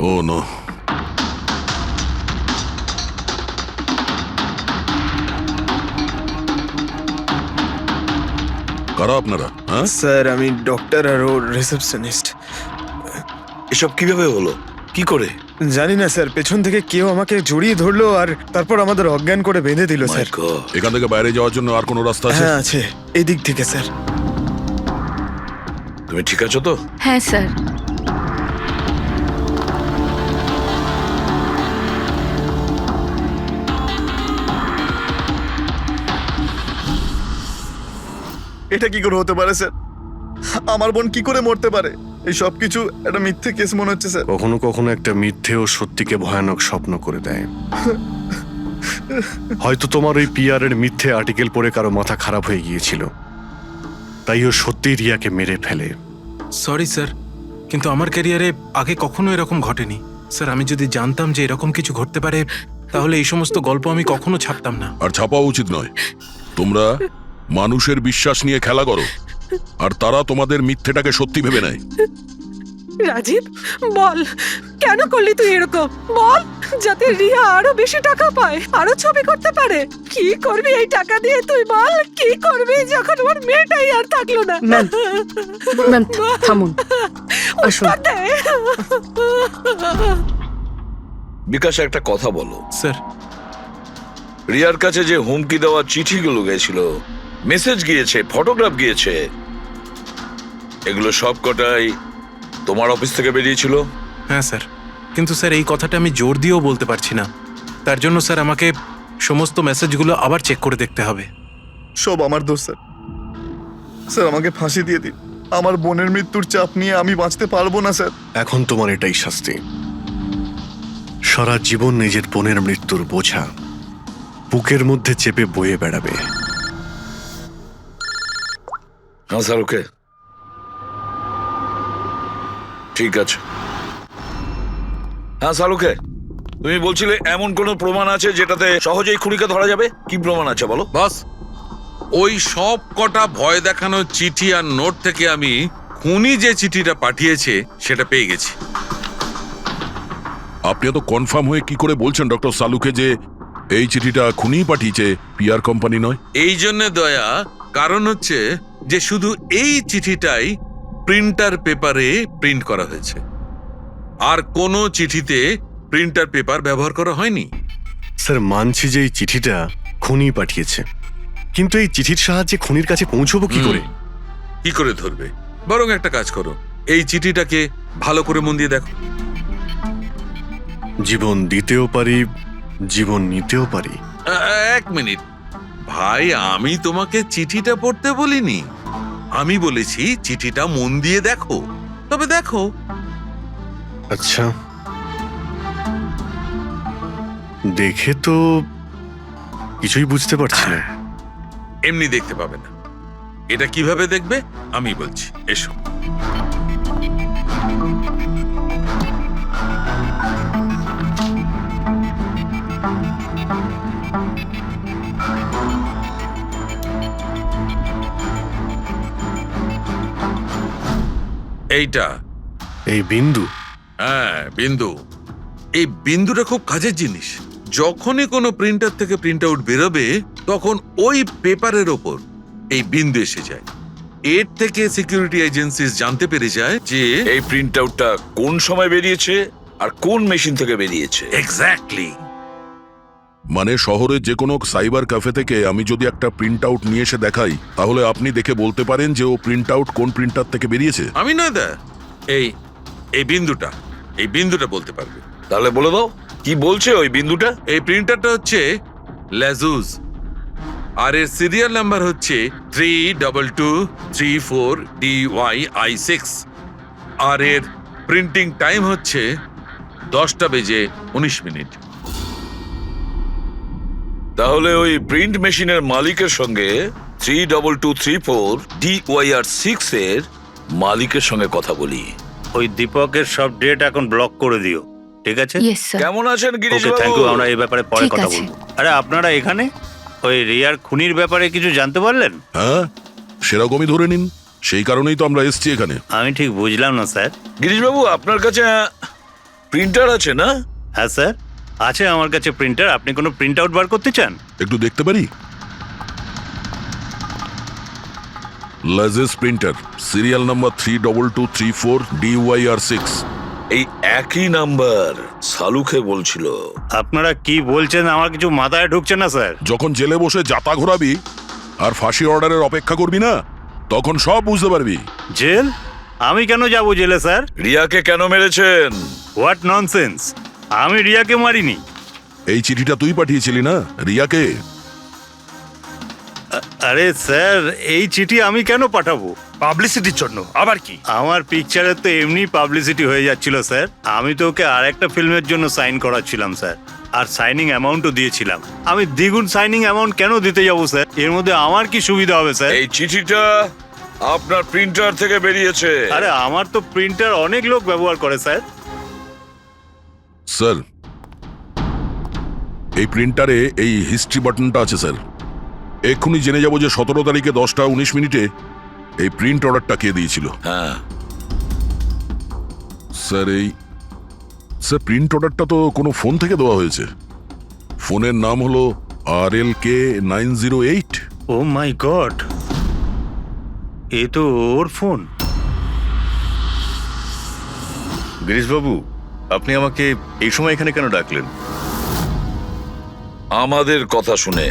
Oh no. কারা আপনারা? হ্যাঁ, স্যার আমি ডক্টর আর ও রিসেপশনিস্ট। এসব কিভাবে হলো? কি করে? জানি না স্যার, পেছন থেকে কেউ আমাকে জড়িয়ে ধরলো আর তারপর আমাদের অজ্ঞান করে বেঁধে দিল মাই স্যার। গড! এখান থেকে বাইরে যাওয়ার জন্য আর কোনো রাস্তা আছে? হ্যাঁ আছে, এদিক থেকে স্যার। তুমি ঠিক আছো তো? হ্যাঁ স্যার। এটা কি করে হতে পারে স্যার? আমার বোন কি করে মরতে পারে? এই সব কিছু একটা মিথ্যে কেস মনে হচ্ছে স্যার। কখনো কখনো একটা মিথ্যেও সত্যিকে ভয়ানক স্বপ্ন করে দেয়। হয়তো তোমার ওই পিআর এর মিথ্যে আর্টিকেল পড়ে কারো মাথা খারাপ হয়ে গিয়েছিল, তাই ও সত্যিই রিয়াকে মেরে ফেলে। সরি স্যার, কিন্তু আমার ক্যারিয়ারে আগে কখনো এরকম ঘটেনি। স্যার, আমি যদি জানতাম যে এরকম কিছু ঘটতে পারে তাহলে এই সমস্ত গল্প আমি কখনো ছাপতাম না। আর ছাপাও উচিত নয়। তোমরা মানুষের বিশ্বাস নিয়ে খেলা করো, আর তারা তোমাদের মিথ্যেটাকে সত্যি ভেবে নেয়। রাজীব বল, কেন করলি তুই এরকম? বল, যাতে রিয়া আরো বেশি টাকা পায়, আরো ছবি করতে পারে। কি করবি এই টাকা দিয়ে তুই বল? কি করবি যখন ওর মেয়েটাই আর থাকলো না? ম্যাম থামুন, আসুন। উত্তর দে। বিকাশ, একটা কথা বলো। স্যার, রিয়ার কাছে যে হুমকি দেওয়া চিঠিগুলো গিয়েছিল, মেসেজ গিয়েছে, ফটোগ্রাফ গিয়েছে, এগুলো সব কটাই তোমার অফিস থেকে বেরিয়েছিল? হ্যাঁ স্যার, কিন্তু স্যার এই কথাটা আমি জোর দিয়েও বলতে পারছি না। তার জন্য স্যার আমাকে সমস্ত মেসেজগুলো আবার চেক করে দেখতে হবে। সব আমার দোষ স্যার। স্যার আমাকে ফাঁসি দিয়ে দিন। আমার বোনের মৃত্যুর চাপ নিয়ে আমি বাঁচতে পারবো না স্যার। এখন তোমার এটাই শাস্তি। সারা জীবন নিজের বোনের মৃত্যুর বোঝা বুকের মধ্যে চেপে বয়ে বেড়াবে। হ্যাঁ স্যার, ওকে, ঠিক আছে। হ্যাঁ স্যার, ওকে। তুমি বলছিলে এমন কোনো প্রমাণ আছে যেটাতে সহজেই খুনিকে ধরা যাবে? কি প্রমাণ আছে বলো? বস, ওই সব কটা ভয় দেখানো চিঠি আর নোট থেকে আমি খুনি যে চিঠিটা পাঠিয়েছে সেটা পেয়ে গেছি। আপনি তো কনফার্ম হয়ে কি করে বলছেন ডক্টর সালুকে যে এই চিঠিটা খুনিই পাঠিয়েছে, পিআর কোম্পানি নয়? এই জন্য দয়া, কারণ হচ্ছে যে শুধু এই চিঠিটাই প্রিন্টার পেপারে প্রিন্ট করা হয়েছে, আর কোনো চিঠিতে প্রিন্টার পেপার ব্যবহার করা হয়নি। স্যার, মানছি যে এই চিঠিটা খুনি পাঠিয়েছে, কিন্তু এই চিঠির সাহায্যে খুনির কাছে পৌঁছবো কি করে? কি করে ধরবে? বরং একটা কাজ করো, এই চিঠিটাকে ভালো করে মন দিয়ে দেখো। জীবন দিতেও পারি, জীবন নিতেও পারি। এক মিনিট ভাই, আমি তোমাকে চিঠিটা পড়তে বলিনি, আমি বলেছি চিঠিটা মন দিয়ে দেখো। তবে দেখো। আচ্ছা, দেখে তো কিছুই বুঝতে পারছি না। এমনি দেখতে পাবে না, এটা কিভাবে দেখবে আমি বলছি, এসো। এইটা, এই বিন্দু? হ্যাঁ বিন্দু। এই বিন্দুটা খুব কাজের জিনিস। যখনই কোনো প্রিন্টার থেকে প্রিন্ট আউট বেরোবে তখন ওই পেপারের ওপর এই বিন্দু এসে যায়। এর থেকে সিকিউরিটি এজেন্সিস জানতে পেরে যায় যে এই প্রিন্ট আউটটা কোন সময় বেরিয়েছে আর কোন মেশিন থেকে বেরিয়েছে। এক্স্যাক্টলি। মানে শহরের যে কোনো সাইবার ক্যাফে থেকে আমি যদি একটা প্রিন্ট আউট নিয়ে এসে দেখাই, তাহলে আপনি দেখে বলতে পারেন যে ও প্রিন্ট আউট কোন প্রিন্টার থেকে বেরিয়েছে? আমি না দা, এই এই বিন্দুটা বলতে পারবে। তাহলে বলে দাও কি বলছে ওই বিন্দুটা। এই প্রিন্টারটা হচ্ছে ল্যাজুস, আর এর সিরিয়াল নাম্বার হচ্ছে 32234DYI6, আর এর প্রিন্টিং টাইম হচ্ছে 10:19। তাহলে ওই প্রিন্ট মেশিনের মালিকের সঙ্গে 32234DYR6 এর মালিকের সঙ্গে কথা বলি। ওই দীপকের সব ডেট এখন ব্লক করে দিও, ঠিক আছে? Yes sir. কেমন আছেন গিরিশ ওকে, থ্যাংক বাবু? ইউ। আমরা এই ব্যাপারে পরে ঠিক কথা আছে। বলবো। আরে আপনারা এখানে ওই রিয়ার খুনির ব্যাপারে কিছু জানতে পারলেন? হ্যাঁ, সেরকমই ধরে নিন। সেই কারণেই তো আমরা এসছি এখানে। আমি ঠিক বুঝলাম না স্যার। গিরিশ বাবু, আপনার কাছে প্রিন্টার আছে না? হ্যাঁ স্যার, আছে আমার কাছে প্রিন্টার। আপনি কোনো প্রিন্ট আউট বার করতে চান? একটু দেখতে পারি? লাজেস প্রিন্টার, সিরিয়াল নাম্বার 32234DYR6। এই একই নাম্বার সালুকে বলছিল। আপনারা কি বলছেন আমার কিছু মাথায় ঢুকছে না স্যার। যখন জেলে বসে জাতা ঘোরাবি আর ফাঁসি অর্ডারের অপেক্ষা করবি না, তখন সব বুঝতে পারবি। জেল? আমি কেন যাব জেলে স্যার? রিয়াকে কেন মেরেছেন? What nonsense! আমি রিয়াকে মারিনি। এই চিঠিটা তুই পাঠিয়েছিলি না রিয়াকে? আরে স্যার, এই চিঠি আমি কেন পাঠাবো? পাবলিসিটির জন্য আবার কি? আমার পিকচারের তো এমনি পাবলিসিটি হয়ে যাচ্ছিল স্যার। আমি তো ওকে আর একটা ফিল্মের জন্য সাইন করাচ্ছিলাম স্যার, আর সাইনিং অ্যামাউন্টও দিয়েছিলাম। আমি দ্বিগুণ সাইনিং অ্যামাউন্ট কেন দিতে যাবো স্যার? এর মধ্যে আমার কি সুবিধা হবে স্যার? এই চিঠিটা আপনার প্রিন্টার থেকে বেরিয়েছে। আরে আমার তো প্রিন্টার অনেক লোক ব্যবহার করে স্যার। স্যার, এই প্রিন্টারে এই হিস্ট্রি বাটনটা আছে স্যার। এক্ষুনি জেনে যাব যে 17 তারিখে 10:19 এই প্রিন্ট অর্ডারটা কে দিয়েছিল। হ্যাঁ স্যার প্রিন্ট অর্ডারটা তো কোনো ফোন থেকে দেওয়া হয়েছে। ফোনের নাম হলো RLK908। ও মাই গড, এ তো ওর ফোন। গিরিশবাবু, আপনি আমাকে এই সময় এখানে কেন ডাকলেন? আমাদের কথা শুনে।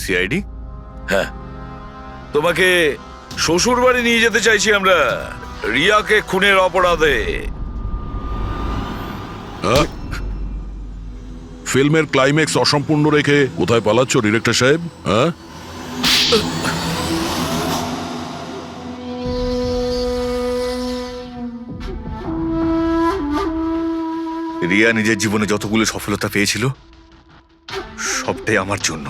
সিআইডি? হ্যাঁ, তোমাকে শ্বশুর বাড়ি নিয়ে যেতে চাইছি আমরা, রিয়াকে খুনের অপরাধে। ফিল্মের ক্লাইম্যাক্স অসম্পূর্ণ রেখে কোথায় পালাচ্ছ ডিরেক্টর সাহেব? হ্যাঁ, রিয়া নিজের জীবনে যতগুলো সফলতা পেয়েছিল সবটাই আমার জন্য।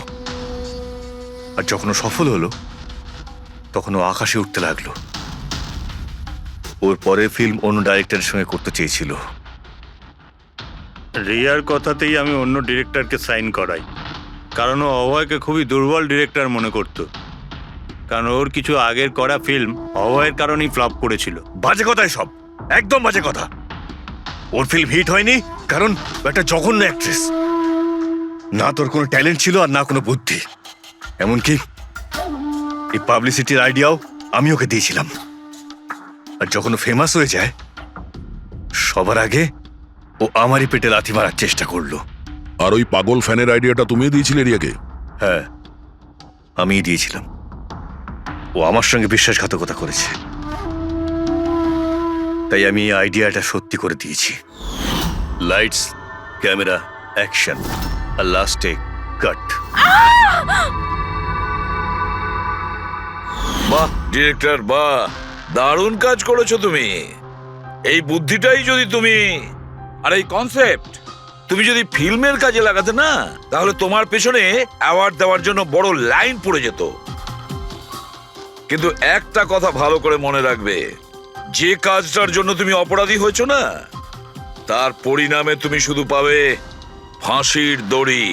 আর যখন ও সফল হলো তখন ও আকাশে উঠতে লাগলো। ওর পরের ফিল্ম অন্য ডাইরেক্টরের সঙ্গে করতে চেয়েছিল। রিয়ার কথাতেই আমি অন্য ডিরেক্টরকে সাইন করাই, কারণ ও অভয়কে খুবই দুর্বল ডিরেক্টর মনে করত। কারণ ওর কিছু আগের করা ফিল্ম অভয়ের কারণেই ফ্লপ করেছিল। বাজে কথা সব, একদম বাজে কথা। ওর ফিল্ম হিট হয়নি কারণ ও একটা জঘন্য অ্যাক্ট্রেস। না তোর কোনো ট্যালেন্ট ছিল আর না কোনো বুদ্ধি। এমনকি এই পাবলিসিটির আইডিয়াও আমি ওকে দিয়েছিলাম। আর যখন ও ফেমাস হয়ে যায় সবার আগে ও আমারই পেটে লাথি মারার চেষ্টা করলো। আর ওই পাগল ফ্যানের আইডিয়াটা তুমি দিয়েছিলে রিয়াকে? হ্যাঁ, আমিই দিয়েছিলাম। ও আমার সঙ্গে বিশ্বাসঘাতকতা করেছে, তাই আমি এই আইডিয়াটা সত্যি করে দিয়েছি। লাইটস, ক্যামেরা, অ্যাকশন, আর লাস্টে কাট। বাহ ডিরেক্টর, বাহ, দারুণ কাজ করেছো তুমি। এই বুদ্ধিটাই যদি তুমি, আর এই কনসেপ্ট তুমি যদি ফিল্মের কাজে লাগাতে না, তাহলে তোমার পেছনে অ্যাওয়ার্ড দেওয়ার জন্য বড় লাইন পড়ে যেত। কিন্তু একটা কথা ভালো করে মনে রাখবে, যে কাজটার জন্য তুমি অপরাধী হয়েছো না, তার পরিণামে তুমি শুধু পাবে ফাঁসির দড়ি।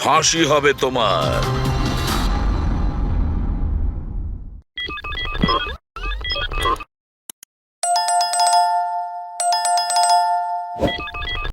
ফাঁসি হবে তোমার।